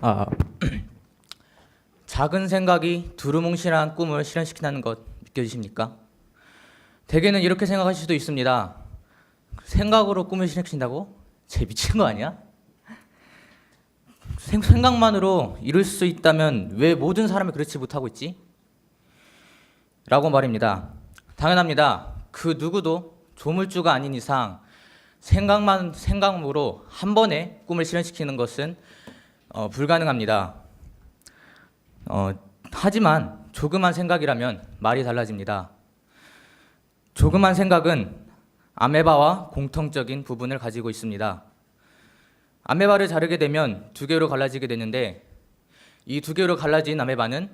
아, 작은 생각이 두루뭉실한 꿈을 실현시킨다는 것 느껴지십니까? 대개는 이렇게 생각하실 수도 있습니다. 생각으로 꿈을 실현시킨다고? 쟤 미친 거 아니야? 생각만으로 이룰 수 있다면 왜 모든 사람이 그렇지 못하고 있지? 라고 말입니다. 당연합니다. 그 누구도 조물주가 아닌 이상 생각으로 한 번에 꿈을 실현시키는 것은 불가능합니다. 하지만 조그만 생각이라면 말이 달라집니다. 조그만 생각은 아메바와 공통적인 부분을 가지고 있습니다. 아메바를 자르게 되면 두 개로 갈라지게 되는데 이 두 개로 갈라진 아메바는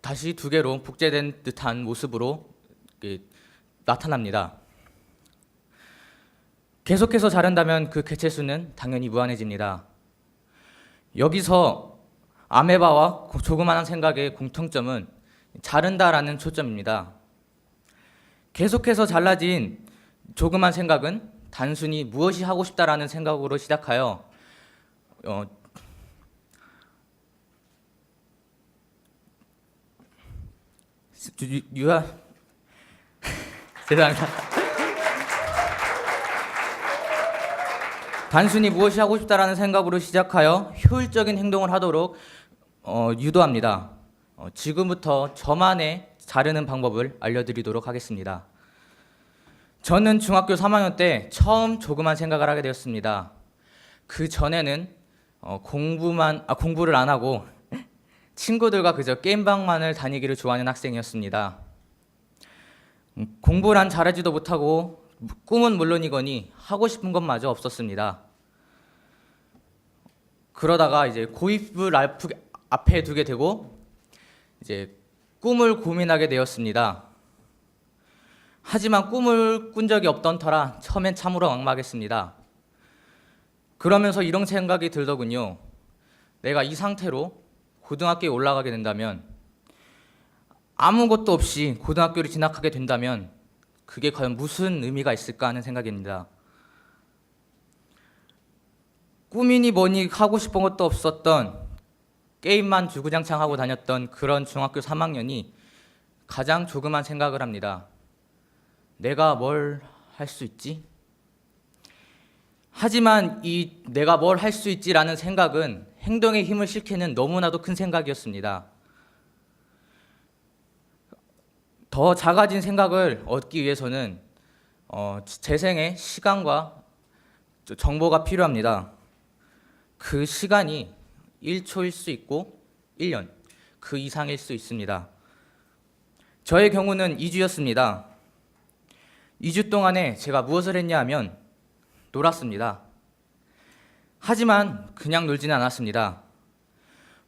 다시 두 개로 복제된 듯한 모습으로 나타납니다. 계속해서 자른다면 그 개체 수는 당연히 무한해집니다. 여기서 아메바와 조그마한 생각의 공통점은 자른다라는 초점입니다. 계속해서 잘라진 조그만 생각은 단순히 무엇이 하고 싶다라는 생각으로 시작하여 죄송합니다. 단순히 무엇이 하고 싶다라는 생각으로 시작하여 효율적인 행동을 하도록 유도합니다. 지금부터 저만의 자르는 방법을 알려드리도록 하겠습니다. 저는 중학교 3학년 때 처음 조그만 생각을 하게 되었습니다. 그 전에는 공부를 안 하고 친구들과 그저 게임방만을 다니기를 좋아하는 학생이었습니다. 공부를 잘하지도 못하고 꿈은 물론이거니 하고 싶은 것마저 없었습니다. 그러다가 이제 고입을 앞에 두게 되고 이제 꿈을 고민하게 되었습니다. 하지만 꿈을 꾼 적이 없던 터라 처음엔 참으로 막막했습니다. 그러면서 이런 생각이 들더군요. 내가 이 상태로 고등학교에 올라가게 된다면, 아무것도 없이 고등학교를 진학하게 된다면 그게 과연 무슨 의미가 있을까 하는 생각입니다. 꿈이니 뭐니 하고 싶은 것도 없었던, 게임만 주구장창 하고 다녔던 그런 중학교 3학년이 가장 조그만 생각을 합니다. 내가 뭘 할 수 있지? 하지만 이 내가 뭘 할 수 있지라는 생각은 행동에 힘을 실키는 너무나도 큰 생각이었습니다. 더 작아진 생각을 얻기 위해서는 재생의 시간과 정보가 필요합니다. 그 시간이 1초일 수 있고 1년, 그 이상일 수 있습니다. 저의 경우는 2주였습니다. 2주 동안에 제가 무엇을 했냐 하면 놀았습니다. 하지만 그냥 놀지는 않았습니다.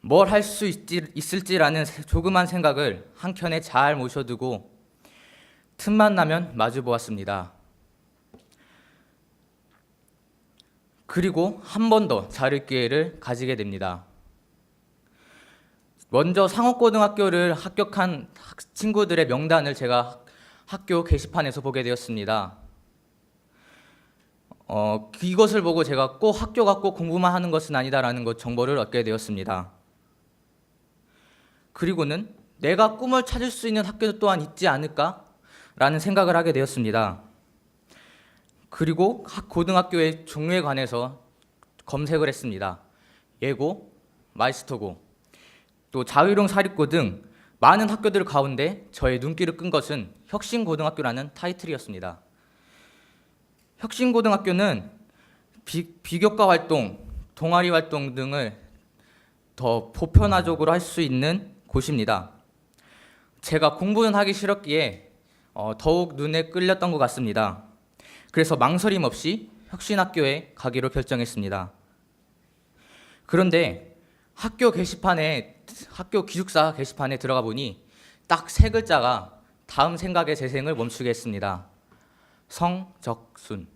뭘 할 수 있을지라는 조그만 생각을 한켠에 잘 모셔두고 틈만 나면 마주 보았습니다. 그리고 한 번 더 자를 기회를 가지게 됩니다. 먼저 상업고등학교를 합격한 친구들의 명단을 제가 학교 게시판에서 보게 되었습니다. 이것을 보고 제가 꼭 학교가 꼭 공부만 하는 것은 아니다라는 정보를 얻게 되었습니다. 그리고는 내가 꿈을 찾을 수 있는 학교 또한 있지 않을까라는 생각을 하게 되었습니다. 그리고 각 고등학교의 종류에 관해서 검색을 했습니다. 예고, 마이스터고, 또 자유형 사립고 등 많은 학교들 가운데 저의 눈길을 끈 것은 혁신고등학교라는 타이틀이었습니다. 혁신고등학교는 비교과 활동, 동아리 활동 등을 더 보편화적으로 할 수 있는 곳입니다. 제가 공부는 하기 싫었기에 더욱 눈에 끌렸던 것 같습니다. 그래서 망설임 없이 혁신학교에 가기로 결정했습니다. 그런데 학교 기숙사 게시판에 들어가 보니 딱 세 글자가 다음 생각의 재생을 멈추게 했습니다. 성적순.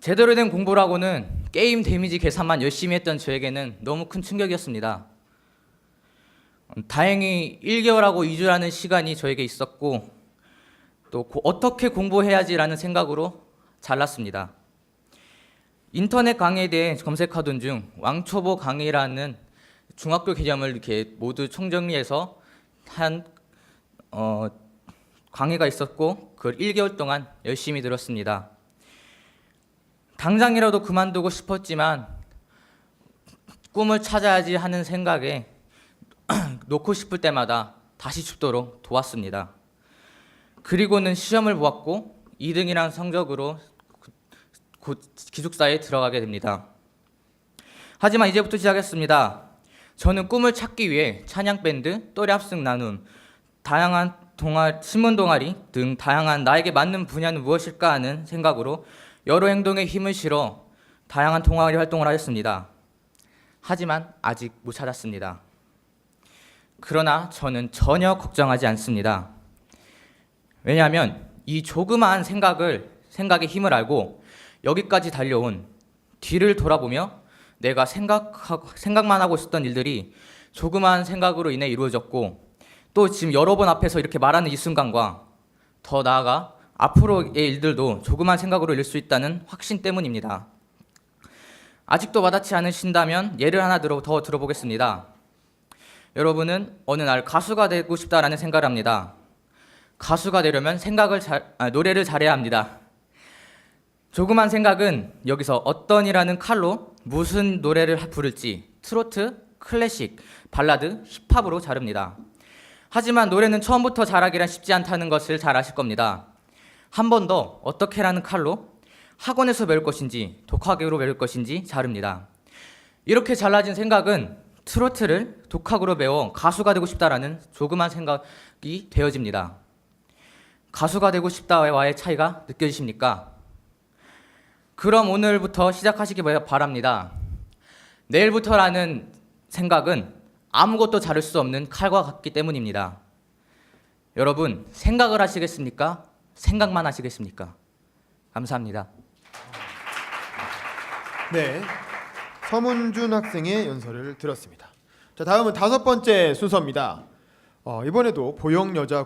제대로 된 공부를 하고는 게임 데미지 계산만 열심히 했던 저에게는 너무 큰 충격이었습니다. 다행히 1개월하고 2주라는 시간이 저에게 있었고 또 어떻게 공부해야지라는 생각으로 잘났습니다. 인터넷 강의에 대해 검색하던 중 왕초보 강의라는 중학교 개념을 이렇게 모두 총정리해서 한 강의가 있었고 그걸 1개월 동안 열심히 들었습니다. 당장이라도 그만두고 싶었지만 꿈을 찾아야지 하는 생각에 놓고 싶을 때마다 다시 죽도록 도왔습니다. 그리고는 시험을 보았고 2등이라는 성적으로 곧 기숙사에 들어가게 됩니다. 하지만 이제부터 시작했습니다. 저는 꿈을 찾기 위해 찬양밴드, 또래 합숙 나눔, 다양한 신문 동아리 등 다양한 나에게 맞는 분야는 무엇일까 하는 생각으로 여러 행동에 힘을 실어 다양한 동아리 활동을 하였습니다. 하지만 아직 못 찾았습니다. 그러나 저는 전혀 걱정하지 않습니다. 왜냐하면 이 조그마한 생각의 힘을 알고 여기까지 달려온 뒤를 돌아보며 내가 생각만 하고 있었던 일들이 조그마한 생각으로 인해 이루어졌고 또 지금 여러 번 앞에서 이렇게 말하는 이 순간과 더 나아가 앞으로의 일들도 조그마한 생각으로 이룰 수 있다는 확신 때문입니다. 아직도 와닿지 않으신다면 예를 하나 더 들어보겠습니다. 여러분은 어느 날 가수가 되고 싶다라는 생각을 합니다. 가수가 되려면 노래를 잘해야 합니다. 조그만 생각은 여기서 어떤이라는 칼로 무슨 노래를 부를지 트로트, 클래식, 발라드, 힙합으로 자릅니다. 하지만 노래는 처음부터 잘하기란 쉽지 않다는 것을 잘 아실 겁니다. 한 번 더 어떻게라는 칼로 학원에서 배울 것인지 독학으로 배울 것인지 자릅니다. 이렇게 잘라진 생각은 트로트를 독학으로 배워 가수가 되고 싶다라는 조그만 생각이 되어집니다. 가수가 되고 싶다와의 차이가 느껴지십니까? 그럼 오늘부터 시작하시기 바랍니다. 내일부터라는 생각은 아무것도 자를 수 없는 칼과 같기 때문입니다. 여러분, 생각을 하시겠습니까? 생각만 하시겠습니까? 감사합니다. 네, 서문준 학생의 연설을 들었습니다. 자, 다음은 5번째 순서입니다. 이번에도 보영 여자